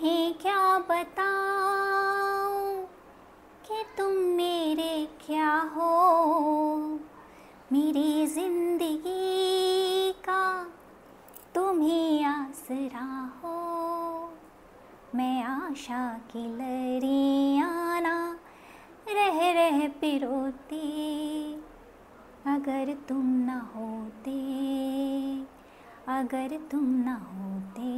तुम्हें क्या बताऊं कि तुम मेरे क्या हो, मेरी जिंदगी का तुम ही आसरा हो। मैं आशा की लहरियाँ ना रह रह पिरोती, अगर तुम न होते, अगर तुम न होते,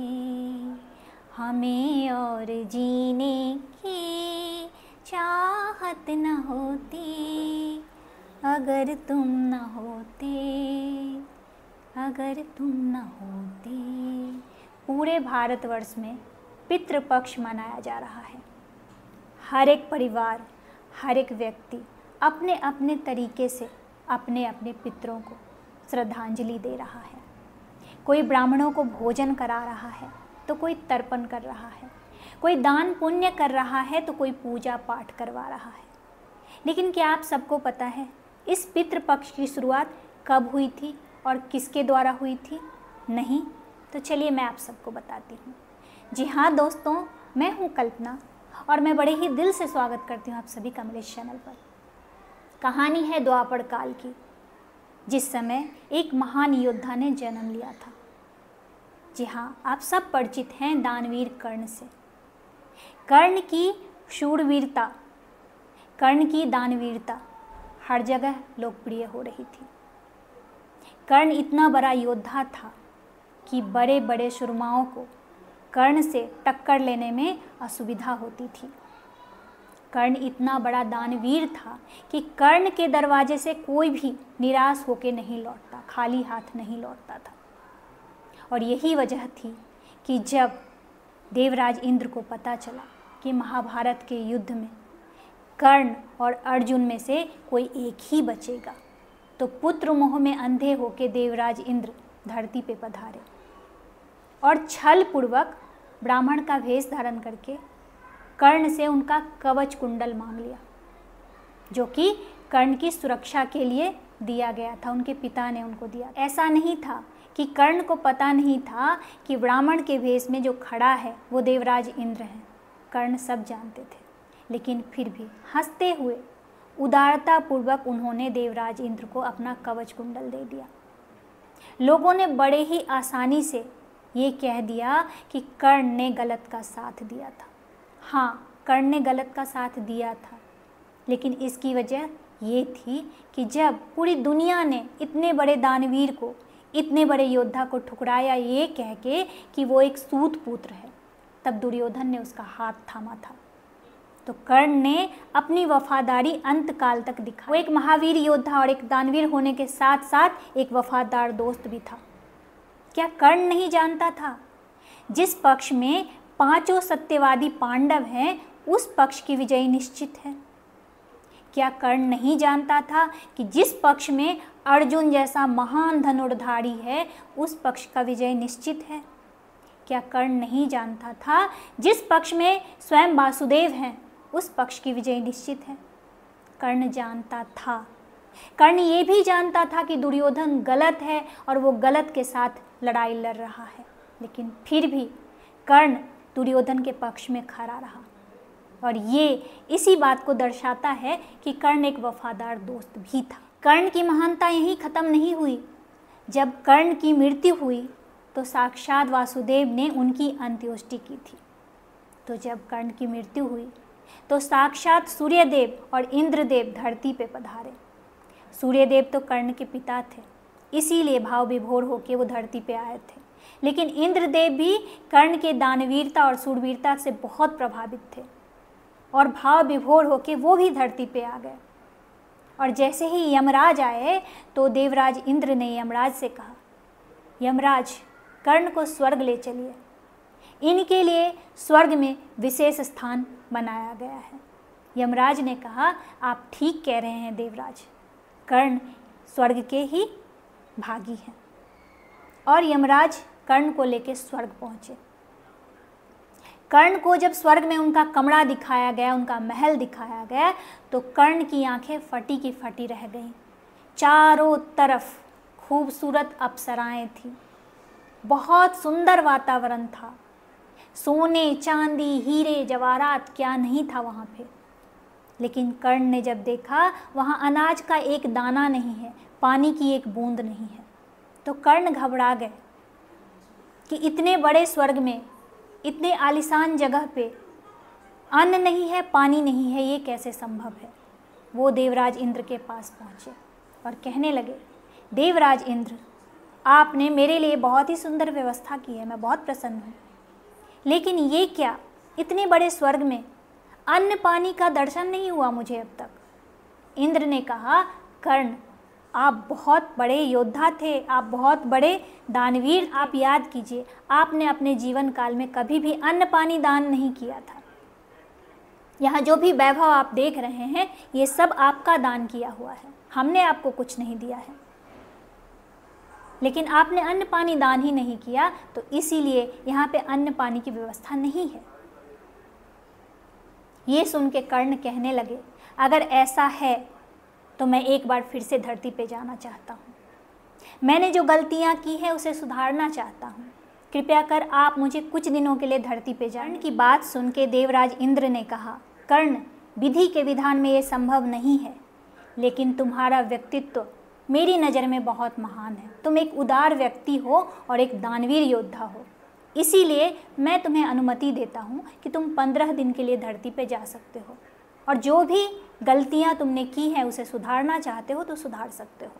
हमें और जीने की चाहत न होती, अगर तुम न होते, अगर तुम न होते। पूरे भारतवर्ष में पितृपक्ष मनाया जा रहा है। हर एक परिवार, हर एक व्यक्ति अपने अपने तरीके से अपने अपने पितरों को श्रद्धांजलि दे रहा है। कोई ब्राह्मणों को भोजन करा रहा है तो कोई तर्पण कर रहा है, कोई दान पुण्य कर रहा है तो कोई पूजा पाठ करवा रहा है। लेकिन क्या आप सबको पता है इस पितृपक्ष की शुरुआत कब हुई थी और किसके द्वारा हुई थी? नहीं? तो चलिए मैं आप सबको बताती हूँ। जी हाँ दोस्तों, मैं हूँ कल्पना और मैं बड़े ही दिल से स्वागत करती हूँ आप सभी का मेरे चैनल पर। कहानी है द्वापर काल की, जिस समय एक महान योद्धा ने जन्म लिया था। जी हाँ, आप सब परिचित हैं दानवीर कर्ण से। कर्ण की शूरवीरता, कर्ण की दानवीरता हर जगह लोकप्रिय हो रही थी। कर्ण इतना बड़ा योद्धा था कि बड़े बड़े सुरमाओं को कर्ण से टक्कर लेने में असुविधा होती थी। कर्ण इतना बड़ा दानवीर था कि कर्ण के दरवाजे से कोई भी निराश होकर नहीं लौटता, खाली हाथ नहीं लौटता था। और यही वजह थी कि जब देवराज इंद्र को पता चला कि महाभारत के युद्ध में कर्ण और अर्जुन में से कोई एक ही बचेगा, तो पुत्र मोह में अंधे होकर देवराज इंद्र धरती पे पधारे और छल पूर्वक ब्राह्मण का वेश धारण करके कर्ण से उनका कवच कुंडल मांग लिया, जो कि कर्ण की सुरक्षा के लिए दिया गया था, उनके पिता ने उनको दिया। ऐसा नहीं था कि कर्ण को पता नहीं था कि ब्राह्मण के वेश में जो खड़ा है वो देवराज इंद्र हैं। कर्ण सब जानते थे, लेकिन फिर भी हंसते हुए उदारता पूर्वक उन्होंने देवराज इंद्र को अपना कवच कुंडल दे दिया। लोगों ने बड़े ही आसानी से ये कह दिया कि कर्ण ने गलत का साथ दिया था। हाँ, कर्ण ने गलत का साथ दिया था, लेकिन इसकी वजह ये थी कि जब पूरी दुनिया ने इतने बड़े दानवीर को, इतने बड़े योद्धा को ठुकराया ये कह के कि वो एक सूत पुत्र है, तब दुर्योधन ने उसका हाथ थामा था। तो कर्ण ने अपनी वफादारी अंत काल तक दिखाई। वो एक महावीर योद्धा और एक दानवीर होने के साथ साथ एक वफादार दोस्त भी था। क्या कर्ण नहीं जानता था जिस पक्ष में पांचों सत्यवादी पांडव हैं उस पक्ष की विजय निश्चित है? क्या कर्ण नहीं जानता था कि जिस पक्ष में अर्जुन जैसा महान धनुर्धारी है उस पक्ष का विजय निश्चित है? क्या कर्ण नहीं जानता था जिस पक्ष में स्वयं वासुदेव हैं उस पक्ष की विजय निश्चित है? कर्ण जानता था। कर्ण ये भी जानता था कि दुर्योधन गलत है और वो गलत के साथ लड़ाई लड़ रहा है, लेकिन फिर भी कर्ण दुर्योधन के पक्ष में खड़ा रहा। और ये इसी बात को दर्शाता है कि कर्ण एक वफादार दोस्त भी था। कर्ण की महानता यहीं ख़त्म नहीं हुई। जब कर्ण की मृत्यु हुई तो साक्षात वासुदेव ने उनकी अंत्येष्टि की थी। तो जब कर्ण की मृत्यु हुई तो साक्षात सूर्यदेव और इंद्रदेव धरती पे पधारे। सूर्यदेव तो कर्ण के पिता थे, इसीलिए भाव विभोर होकर वो धरती पे आए थे। लेकिन इंद्रदेव भी कर्ण के दानवीरता और शूरवीरता से बहुत प्रभावित थे और भाव विभोर होकर वो भी धरती पे आ गए। और जैसे ही यमराज आए तो देवराज इंद्र ने यमराज से कहा, यमराज कर्ण को स्वर्ग ले चलिए, इनके लिए स्वर्ग में विशेष स्थान बनाया गया है। यमराज ने कहा, आप ठीक कह रहे हैं देवराज, कर्ण स्वर्ग के ही भागी हैं। और यमराज कर्ण को लेकर स्वर्ग पहुँचे। कर्ण को जब स्वर्ग में उनका कमरा दिखाया गया, उनका महल दिखाया गया, तो कर्ण की आंखें फटी की फटी रह गईं। चारों तरफ खूबसूरत अप्सराएं थीं, बहुत सुंदर वातावरण था। सोने चांदी हीरे जवाहरात क्या नहीं था वहाँ पे। लेकिन कर्ण ने जब देखा वहाँ अनाज का एक दाना नहीं है, पानी की एक बूंद नहीं है, तो कर्ण घबरा गए कि इतने बड़े स्वर्ग में, इतने आलीशान जगह पे अन्न नहीं है, पानी नहीं है, ये कैसे संभव है। वो देवराज इंद्र के पास पहुँचे और कहने लगे, देवराज इंद्र, आपने मेरे लिए बहुत ही सुंदर व्यवस्था की है, मैं बहुत प्रसन्न हूँ, लेकिन ये क्या, इतने बड़े स्वर्ग में अन्न पानी का दर्शन नहीं हुआ मुझे अब तक। इंद्र ने कहा, कर्ण, आप बहुत बड़े योद्धा थे, आप बहुत बड़े दानवीर, आप याद कीजिए, आपने अपने जीवन काल में कभी भी अन्न पानी दान नहीं किया था। यहाँ जो भी वैभव आप देख रहे हैं, ये सब आपका दान किया हुआ है, हमने आपको कुछ नहीं दिया है। लेकिन आपने अन्न पानी दान ही नहीं किया, तो इसीलिए यहाँ पे अन्न पानी की व्यवस्था नहीं है। ये सुन के कर्ण कहने लगे, अगर ऐसा है तो मैं एक बार फिर से धरती पे जाना चाहता हूँ, मैंने जो गलतियाँ की हैं उसे सुधारना चाहता हूँ, कृपया कर आप मुझे कुछ दिनों के लिए धरती पे जाने की बात सुन के देवराज इंद्र ने कहा, कर्ण, विधि के विधान में ये संभव नहीं है, लेकिन तुम्हारा व्यक्तित्व मेरी नज़र में बहुत महान है, तुम एक उदार व्यक्ति हो और एक दानवीर योद्धा हो, इसीलिए मैं तुम्हें अनुमति देता हूँ कि तुम 15 दिन के लिए धरती पे जा सकते हो, और जो भी गलतियाँ तुमने की हैं उसे सुधारना चाहते हो तो सुधार सकते हो।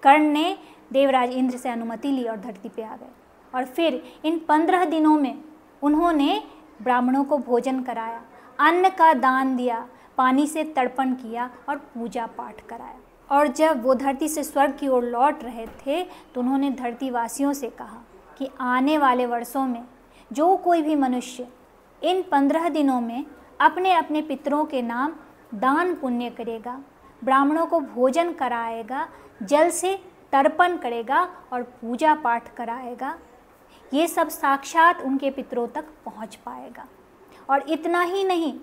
कर्ण ने देवराज इंद्र से अनुमति ली और धरती पे आ गए, और फिर इन 15 दिनों में उन्होंने ब्राह्मणों को भोजन कराया, अन्न का दान दिया, पानी से तर्पण किया और पूजा पाठ कराया। और जब वो धरती से स्वर्ग की ओर लौट रहे थे तो उन्होंने धरतीवासियों से कहा कि आने वाले वर्षों में जो कोई भी मनुष्य इन 15 दिनों में अपने अपने पितरों के नाम दान पुण्य करेगा, ब्राह्मणों को भोजन कराएगा, जल से तर्पण करेगा और पूजा पाठ कराएगा, ये सब साक्षात उनके पितरों तक पहुंच पाएगा। और इतना ही नहीं,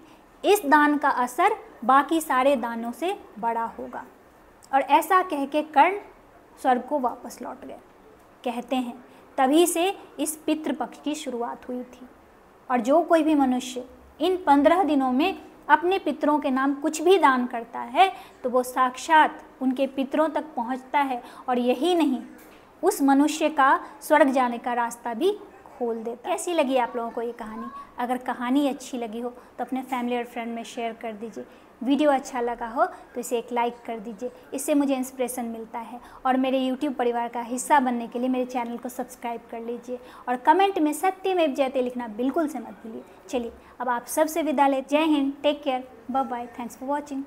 इस दान का असर बाकी सारे दानों से बड़ा होगा। और ऐसा कह के कर्ण स्वर्ग को वापस लौट गए। कहते हैं तभी से इस पितृपक्ष की शुरुआत हुई थी, और जो कोई भी मनुष्य इन 15 दिनों में अपने पितरों के नाम कुछ भी दान करता है तो वो साक्षात उनके पितरों तक पहुंचता है, और यही नहीं, उस मनुष्य का स्वर्ग जाने का रास्ता भी खोल देता है। कैसी लगी आप लोगों को ये कहानी? अगर कहानी अच्छी लगी हो तो अपने फैमिली और फ्रेंड में शेयर कर दीजिए। वीडियो अच्छा लगा हो तो इसे एक लाइक कर दीजिए, इससे मुझे इंस्पिरेशन मिलता है। और मेरे यूट्यूब परिवार का हिस्सा बनने के लिए मेरे चैनल को सब्सक्राइब कर लीजिए, और कमेंट में सत्यमेव जयते लिखना बिल्कुल से मत भूलिए। चलिए अब आप सबसे विदा ले, जय हिंद, take care, bye bye, thanks for watching.